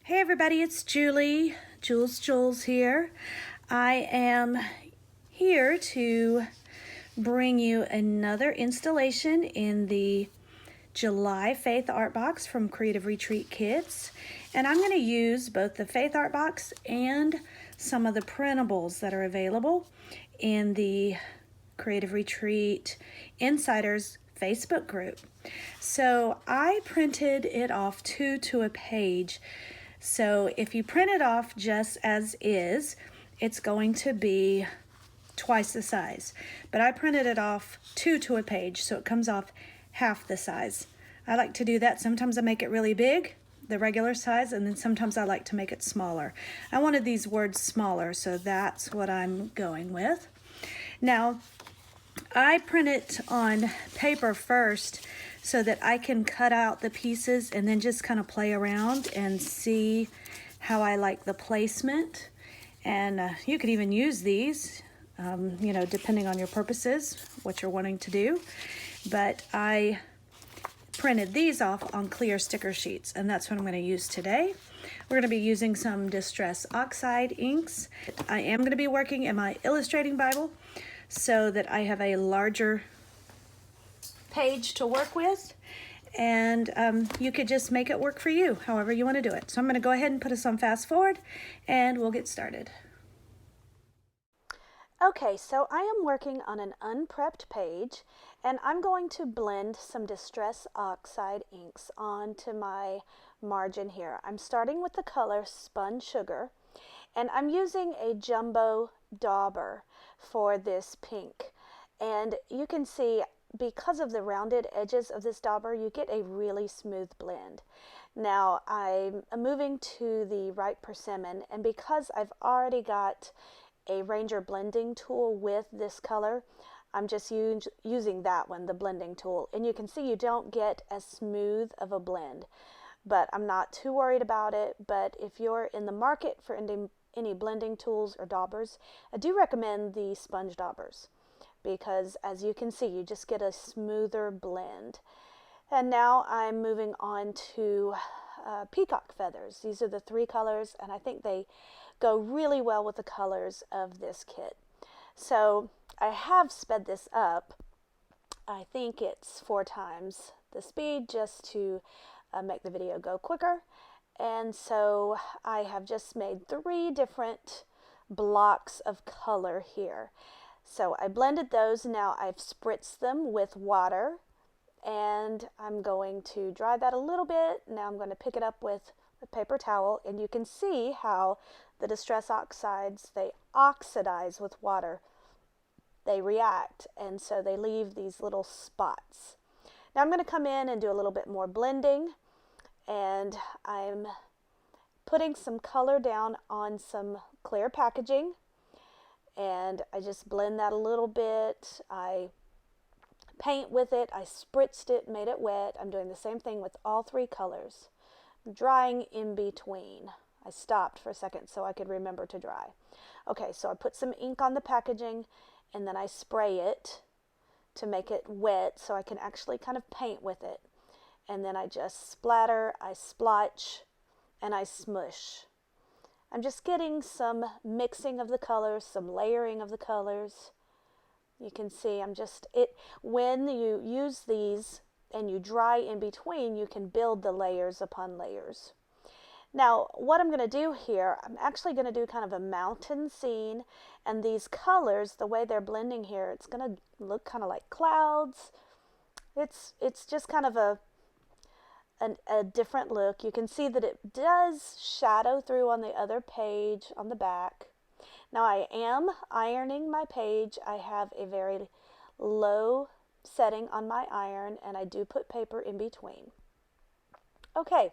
Hey everybody, it's Julie, Jules here. I am here to bring you another installation in the July Faith Art Box from Creative Retreat Kids. And I'm going to use both the Faith Art Box and some of the printables that are available in the Creative Retreat Insiders Facebook group. So I printed it off two to a page. So if you print it off just as is, it's going to be twice the size. But I printed it off two to a page, so it comes off half the size. I like to do that. Sometimes I make it really big, the regular size, and then sometimes I like to make it smaller. I wanted these words smaller, so that's what I'm going with. Now, I print it on paper first so that I can cut out the pieces and then just kind of play around and see how I like the placement. And you could even use these, depending on your purposes, what you're wanting to do. But I printed these off on clear sticker sheets, and that's what I'm going to use today. We're going to be using some Distress Oxide inks. I am going to be working in my illustrating Bible so that I have a larger page to work with, and you could just make it work for you however you want to do it. So I'm going to go ahead and put us on fast forward and we'll get started. Okay, so I am working on an unprepped page, and I'm going to blend some Distress Oxide inks onto my margin here. I'm starting with the color Spun Sugar, and I'm using a jumbo dauber for this pink. And you can see, because of the rounded edges of this dauber, you get a really smooth blend. Now I'm moving to the ripe persimmon, and because I've already got a Ranger blending tool with this color, I'm just using that one, the blending tool, and you can see you don't get as smooth of a blend, but I'm not too worried about it. But if you're in the market for any blending tools or daubers, I do recommend the sponge daubers, because as you can see, you just get a smoother blend. And now I'm moving on to peacock feathers. These are the three colors, and I think they go really well with the colors of this kit. So I have sped this up. I think it's 4 times the speed just to make the video go quicker. And so I have just made 3 different blocks of color here. So I blended those. Now I've spritzed them with water, and I'm going to dry that a little bit. Now I'm going to pick it up with a paper towel, and you can see how the Distress Oxides, they oxidize with water. They react, and so they leave these little spots. Now I'm going to come in and do a little bit more blending, and I'm putting some color down on some clear packaging, and I just blend that a little bit. I paint with it, I spritzed it, made it wet. I'm doing the same thing with all 3 colors. I'm drying in between. I stopped for a second so I could remember to dry. Okay, so I put some ink on the packaging, and then I spray it to make it wet so I can actually kind of paint with it. And then I just splatter, I splotch, and I smush. I'm just getting some mixing of the colors, some layering of the colors. You can see when you use these and you dry in between, you can build the layers upon layers. Now, what I'm going to do here, I'm actually going to do kind of a mountain scene, and these colors, the way they're blending here, it's going to look kind of like clouds. It's just kind of a different look. You can see that it does shadow through on the other page on the back. Now I am ironing my page. I have a very low setting on my iron, and I do put paper in between. Okay,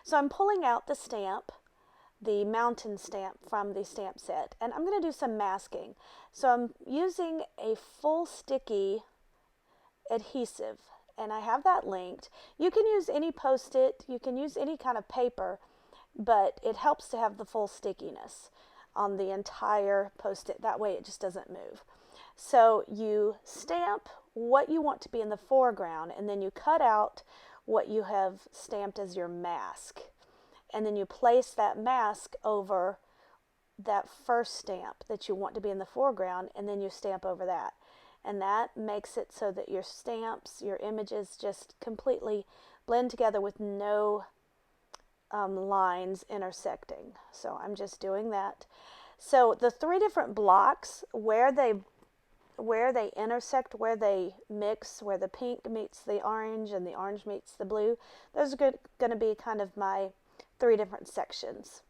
so I'm pulling out the stamp, the mountain stamp from the stamp set, and I'm going to do some masking. So I'm using a full sticky adhesive, and I have that linked. You can use any Post-it, you can use any kind of paper, but it helps to have the full stickiness on the entire Post-it. That way it just doesn't move. So you stamp what you want to be in the foreground, and then you cut out what you have stamped as your mask. and then you place that mask over that first stamp that you want to be in the foreground, and then you stamp over that. And that makes it so that your stamps, your images just completely blend together with no lines intersecting. So I'm just doing that. So the three different blocks, where they intersect, where they mix, where the pink meets the orange and the orange meets the blue, those are going to be kind of my three different sections.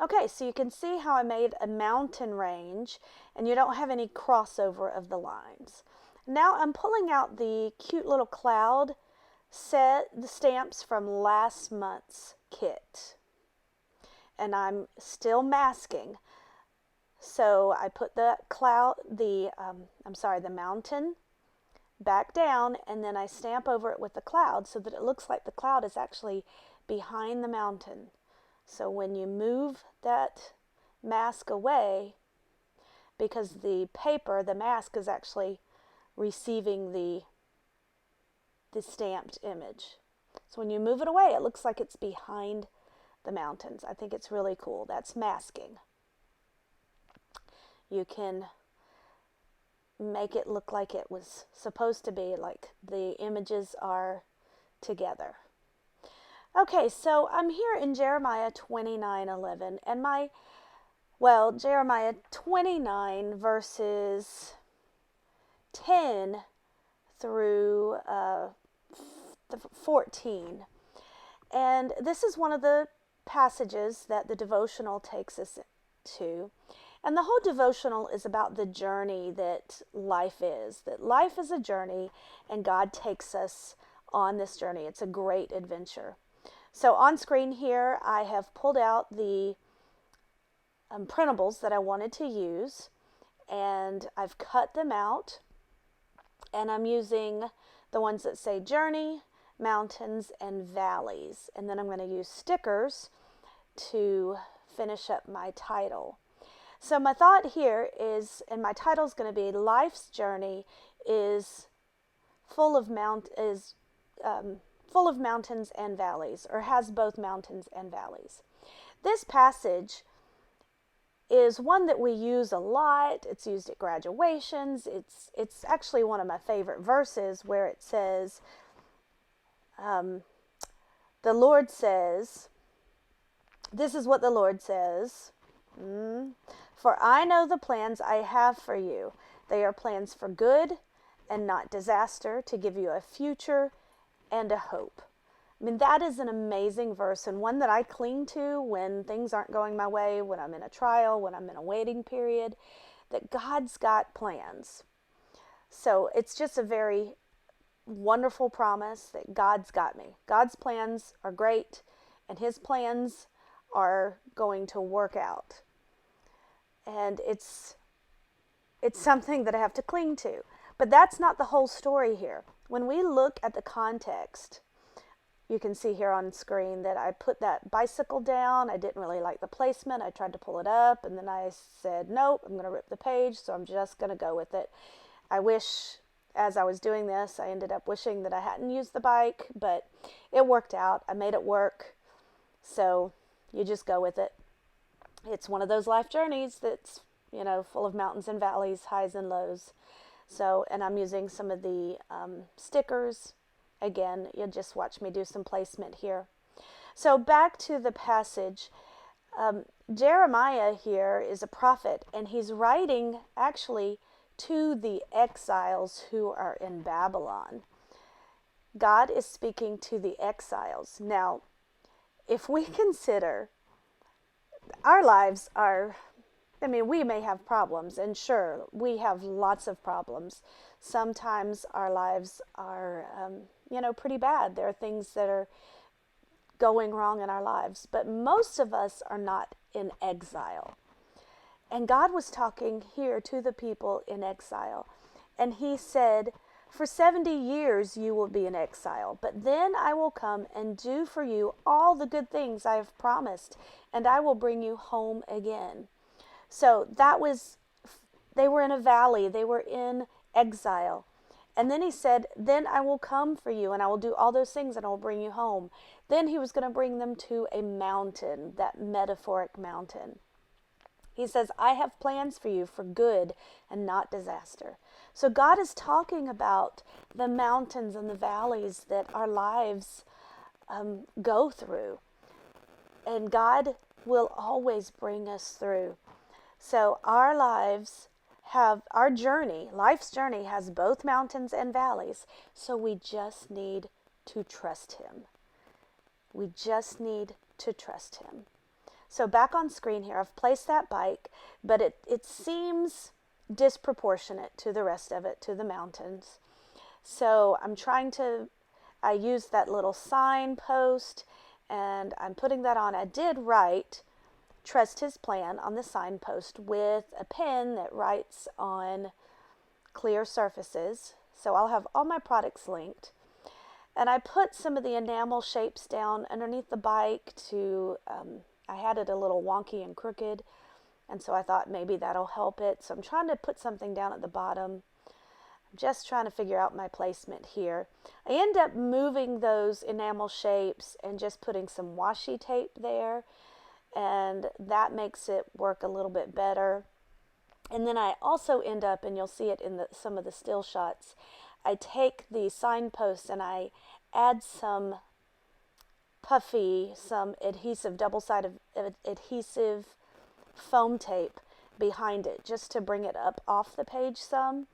Okay, so you can see how I made a mountain range, and you don't have any crossover of the lines. Now I'm pulling out the cute little cloud set, the stamps from last month's kit. And I'm still masking. So I put the the mountain back down, and then I stamp over it with the cloud so that it looks like the cloud is actually behind the mountain. So when you move that mask away, because the paper, the mask is actually receiving the stamped image. So when you move it away, it looks like it's behind the mountains. I think it's really cool. That's masking. You can make it look like it was supposed to be, like the images are together. Okay, so I'm here in Jeremiah 29:11, and Jeremiah 29 verses 10 through 14. And this is one of the passages that the devotional takes us to. And the whole devotional is about the journey that life is. That life is a journey, and God takes us on this journey. It's a great adventure. So on screen here, I have pulled out the printables that I wanted to use, and I've cut them out, and I'm using the ones that say journey, mountains, and valleys. And then I'm going to use stickers to finish up my title. So my thought here is, and my title is going to be Life's Journey is full of mountains and valleys, or has both mountains and valleys. This passage is one that we use a lot. It's used at graduations. It's actually one of my favorite verses, where it says, the Lord says, this is what the Lord says, for I know the plans I have for you. They are plans for good and not disaster, to give you a future and a hope. I mean, that is an amazing verse, and one that I cling to when things aren't going my way, when I'm in a trial, when I'm in a waiting period, that God's got plans. So it's just a very wonderful promise that God's got me. God's plans are great, and His plans are going to work out. And it's something that I have to cling to. But that's not the whole story here. When we look at the context, you can see here on screen that I put that bicycle down. I didn't really like the placement. I tried to pull it up, and then I said, nope, I'm going to rip the page, so I'm just going to go with it. I wish, as I was doing this, I ended up wishing that I hadn't used the bike, but it worked out. I made it work. So you just go with it. It's one of those life journeys that's, full of mountains and valleys, highs and lows. So, and I'm using some of the stickers. Again, you'll just watch me do some placement here. So back to the passage. Jeremiah here is a prophet, and he's writing actually to the exiles who are in Babylon. God is speaking to the exiles. Now, if we consider our lives are, we may have problems, and sure, we have lots of problems. Sometimes our lives are, pretty bad. There are things that are going wrong in our lives, but most of us are not in exile. And God was talking here to the people in exile, and He said, for 70 years you will be in exile, but then I will come and do for you all the good things I have promised, and I will bring you home again. So they were in a valley, they were in exile, And then he said, then I will come for you and I will do all those things and I will bring you home. Then he was going to bring them to a mountain, that metaphoric mountain. He says, I have plans for you for good and not disaster. So God is talking about the mountains and the valleys that our lives go through. And God will always bring us through. So our lives have, our journey, life's journey has both mountains and valleys. So we just need to trust Him. We just need to trust Him. So back on screen here, I've placed that bike, but it seems disproportionate to the rest of it, to the mountains. So I used that little signpost and I'm putting that on. I did write, trust His plan on the signpost with a pen that writes on clear surfaces. So I'll have all my products linked. And I put some of the enamel shapes down underneath the bike to, I had it a little wonky and crooked, and so I thought maybe that'll help it. So I'm trying to put something down at the bottom. I'm just trying to figure out my placement here. I end up moving those enamel shapes and just putting some washi tape there, and that makes it work a little bit better. And then I also end up, and you'll see it in some of the still shots, I take the signposts and I add some puffy, some adhesive, double-sided adhesive foam tape behind it just to bring it up off the page some.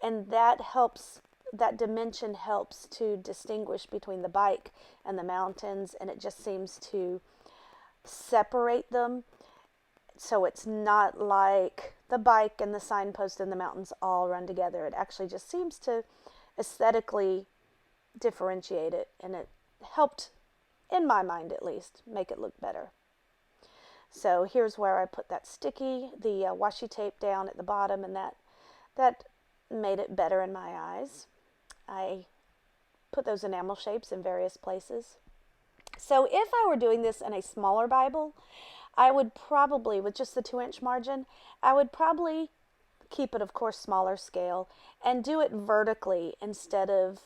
And that helps, that dimension helps to distinguish between the bike and the mountains, and it just seems to separate them. So it's not like the bike and the signpost and the mountains all run together. It actually just seems to aesthetically differentiate it, and it helped, in my mind at least, make it look better. So here's where I put that sticky, the washi tape down at the bottom, and that made it better in my eyes. I put those enamel shapes in various places. So if I were doing this in a smaller Bible, I would probably, with just the 2-inch margin, I would probably keep it, of course, smaller scale and do it vertically instead of,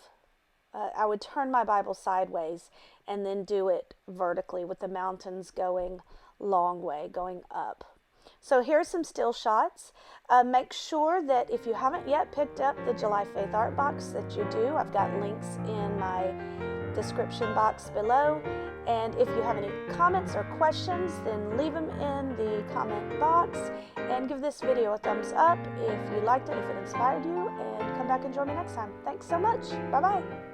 I would turn my Bible sideways and then do it vertically with the mountains going long way, going up. So here's some still shots. Make sure that if you haven't yet picked up the July Faith Art Box, that you do. I've got links in my description box below. And if you have any comments or questions, then leave them in the comment box, and give this video a thumbs up if you liked it, if it inspired you, and come back and join me next time. Thanks so much. Bye-bye.